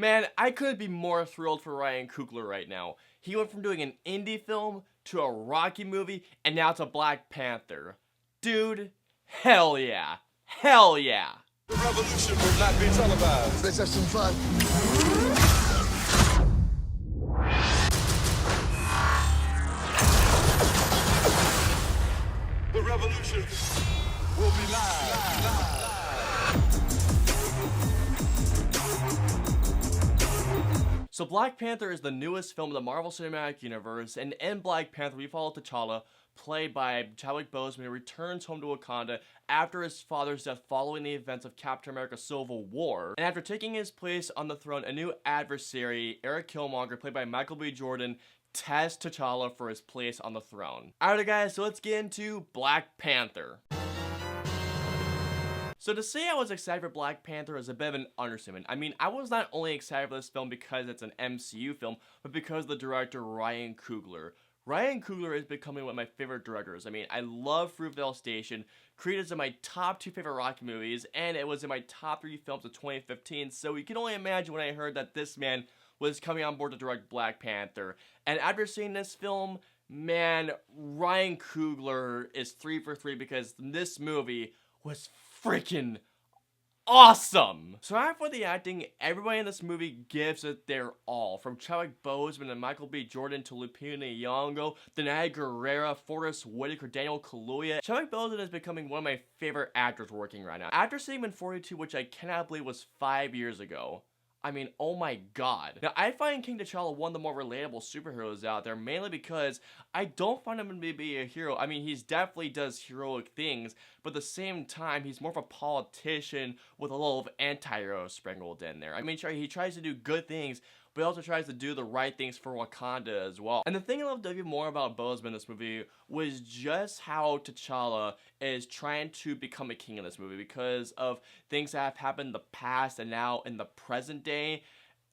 Man, I couldn't be more thrilled for Ryan Coogler right now. He went from doing an indie film to a Rocky movie and now to Black Panther. Dude, hell yeah. Hell yeah. The revolution will not be televised. Let's have some fun. The revolution will be live. So Black Panther is the newest film of the Marvel Cinematic Universe, and in Black Panther we follow T'Challa, played by Chadwick Boseman, who returns home to Wakanda after his father's death following the events of Captain America Civil War. And after taking his place on the throne, a new adversary, Eric Killmonger, played by Michael B. Jordan, tests T'Challa for his place on the throne. Alright guys, so let's get into Black Panther. So to say I was excited for Black Panther is a bit of an understatement. I mean, I was not only excited for this film because it's an MCU film, but because of the director Ryan Coogler. Ryan Coogler is becoming one of my favorite directors. I mean, I love Fruitvale Station. Creed is in my top 2 favorite Rocky movies, and it was in my top 3 films of 2015, so you can only imagine when I heard that this man was coming on board to direct Black Panther. And after seeing this film, man, Ryan Coogler is 3 for 3 because this movie was freaking awesome! So after the acting, everybody in this movie gives it their all. From Chadwick Boseman and Michael B. Jordan to Lupita Nyong'o, Danai Gurira, Forrest Whitaker, Daniel Kaluuya. Chadwick Boseman is becoming one of my favorite actors working right now. After seeing him in 42, which I cannot believe was 5 years ago, I mean, oh my god. Now, I find King T'Challa one of the more relatable superheroes out there, mainly because I don't find him to be a hero. I mean, he definitely does heroic things, but at the same time, he's more of a politician with a little of anti-hero sprinkled in there. I mean, sure, he tries to do good things, but he also tries to do the right things for Wakanda as well. And the thing I loved even more about Boseman in this movie was just how T'Challa is trying to become a king in this movie because of things that have happened in the past and now in the present day.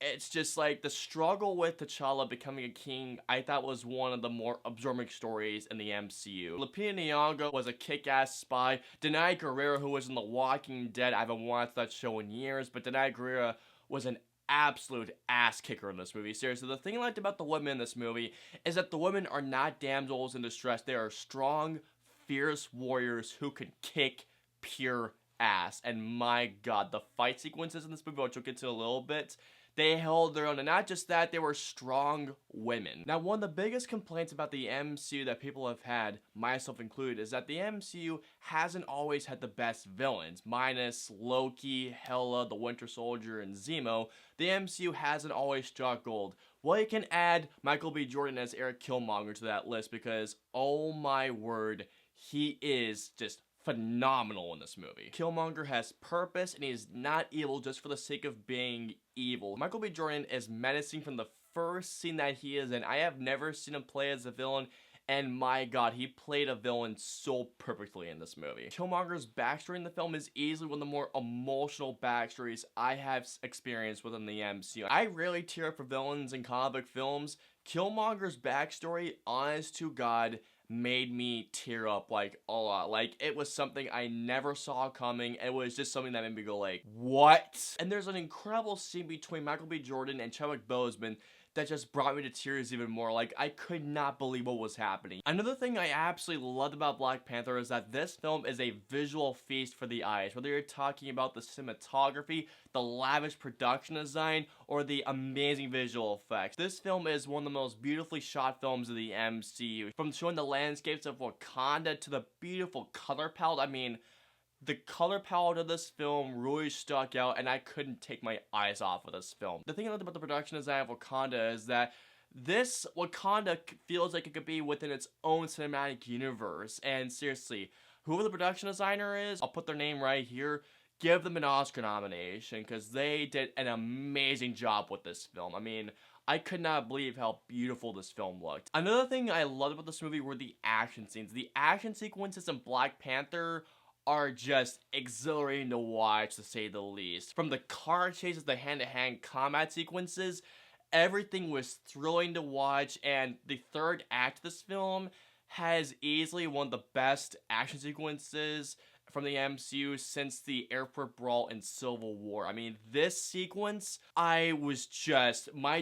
It's just like the struggle with T'Challa becoming a king, I thought was one of the more absorbing stories in the MCU. Lupita Nyong'o was a kick-ass spy. Danai Gurira, who was in The Walking Dead, I haven't watched that show in years, but Danai Gurira was an absolute ass kicker in this movie. Seriously, the thing I liked about the women in this movie is that the women are not damsels in distress. They are strong, fierce warriors who can kick pure ass. And my god, the fight sequences in this movie, which we'll get to in a little bit, they held their own. And not just that, they were strong women. Now, one of the biggest complaints about the MCU that people have had, myself included, is that the MCU hasn't always had the best villains. Minus Loki, Hela, the Winter Soldier, and Zemo, the MCU hasn't always struck gold. Well, you can add Michael B. Jordan as Eric Killmonger to that list because, oh my word, he is just phenomenal in this movie. Killmonger has purpose and he is not evil just for the sake of being evil. Michael B. Jordan is menacing from the first scene that he is in. I have never seen him play as a villain, and my god, he played a villain so perfectly in this movie. Killmonger's backstory in the film is easily one of the more emotional backstories I have experienced within the MCU. I rarely tear up for villains in comic films. Killmonger's backstory, honest to god, made me tear up like a lot. Like, it was something I never saw coming. It was just something that made me go like, what? And there's an incredible scene between Michael B. Jordan and Chadwick Boseman that just brought me to tears even more. Like, I could not believe what was happening. Another thing I absolutely loved about Black Panther is that this film is a visual feast for the eyes. Whether you're talking about the cinematography, the lavish production design, or the amazing visual effects. This film is one of the most beautifully shot films of the MCU. From showing the landscapes of Wakanda to the beautiful color palette, I mean, the color palette of this film really stuck out, and I couldn't take my eyes off of this film. The thing I loved about the production design of Wakanda is that this Wakanda feels like it could be within its own cinematic universe. And seriously, whoever the production designer is, I'll put their name right here, give them an Oscar nomination, because they did an amazing job with this film. I mean, I could not believe how beautiful this film looked. Another thing I loved about this movie were the action scenes. The action sequences in Black Panther are just exhilarating to watch, to say the least. From the car chases, the hand-to-hand combat sequences, everything was thrilling to watch, and the third act of this film has easily one of the best action sequences from the MCU since the airport brawl in Civil War. I mean, this sequence, my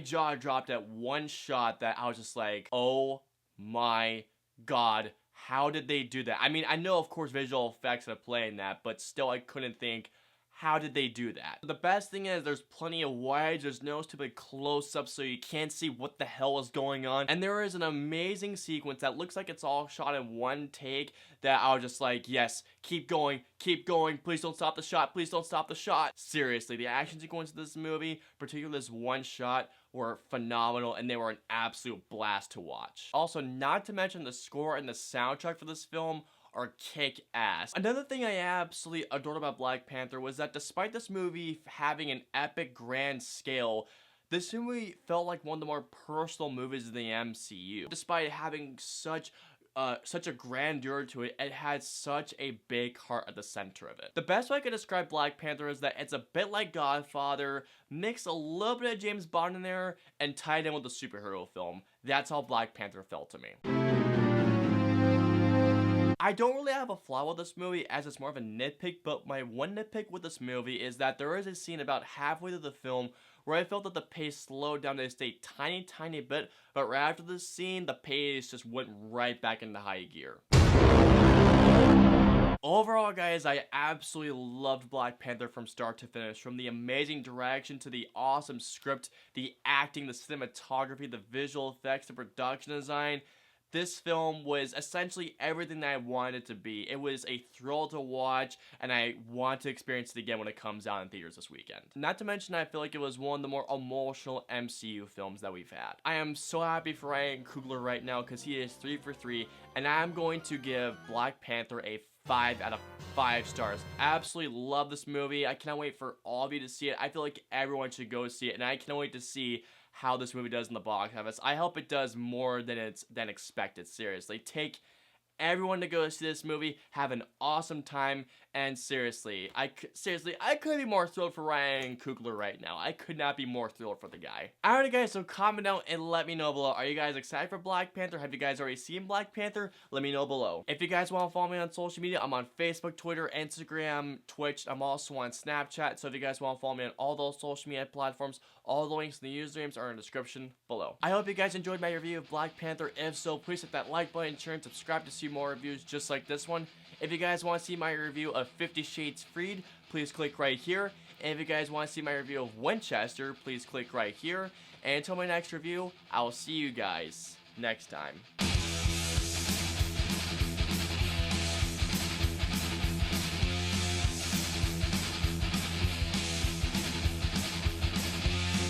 jaw dropped at one shot that I was just like, oh my god, how did they do that? I mean, I know, of course, visual effects have play in that, but still, I couldn't think, how did they do that? The best thing is there's plenty of wides, there's no stupid close-ups so you can't see what the hell is going on. And there is an amazing sequence that looks like it's all shot in one take that I was just like, yes, keep going, please don't stop the shot, please don't stop the shot. Seriously, the action sequences of this movie, particularly this one shot, were phenomenal and they were an absolute blast to watch. Also, not to mention the score and the soundtrack for this film are kick-ass. Another thing I absolutely adored about Black Panther was that despite this movie having an epic grand scale, this movie felt like one of the more personal movies in the MCU. Despite having such a grandeur to it, it had such a big heart at the center of it. The best way I could describe Black Panther is that it's a bit like Godfather, mixed a little bit of James Bond in there, and tied in with a superhero film. That's how Black Panther felt to me. I don't really have a flaw with this movie as it's more of a nitpick, but my one nitpick with this movie is that there is a scene about halfway through the film where I felt that the pace slowed down just a tiny bit, but right after this scene, the pace just went right back into high gear. Overall, guys, I absolutely loved Black Panther from start to finish. From the amazing direction to the awesome script, the acting, the cinematography, the visual effects, the production design. This film was essentially everything that I wanted it to be. It was a thrill to watch, and I want to experience it again when it comes out in theaters this weekend. Not to mention, I feel like it was one of the more emotional MCU films that we've had. I am so happy for Ryan Coogler right now because he is 3 for 3, and I'm going to give Black Panther a 5 out of 5 stars. Absolutely love this movie. I cannot wait for all of you to see it. I feel like everyone should go see it, and I cannot wait to see how this movie does in the box office. I hope it does more than expected. Seriously, take everyone to go see this movie, have an awesome time, and seriously, I couldn't be more thrilled for Ryan Coogler right now. I could not be more thrilled for the guy. Alright guys, so comment down and let me know below. Are you guys excited for Black Panther? Have you guys already seen Black Panther? Let me know below. If you guys want to follow me on social media, I'm on Facebook, Twitter, Instagram, Twitch. I'm also on Snapchat, so if you guys want to follow me on all those social media platforms, all the links in the usernames are in the description below. I hope you guys enjoyed my review of Black Panther. If so, please hit that like button, share, and subscribe to see more reviews just like this one. If you guys want to see my review of 50 Shades Freed, please click right here. And if you guys want to see my review of Winchester, please click right here. And until my next review, I'll see you guys next time.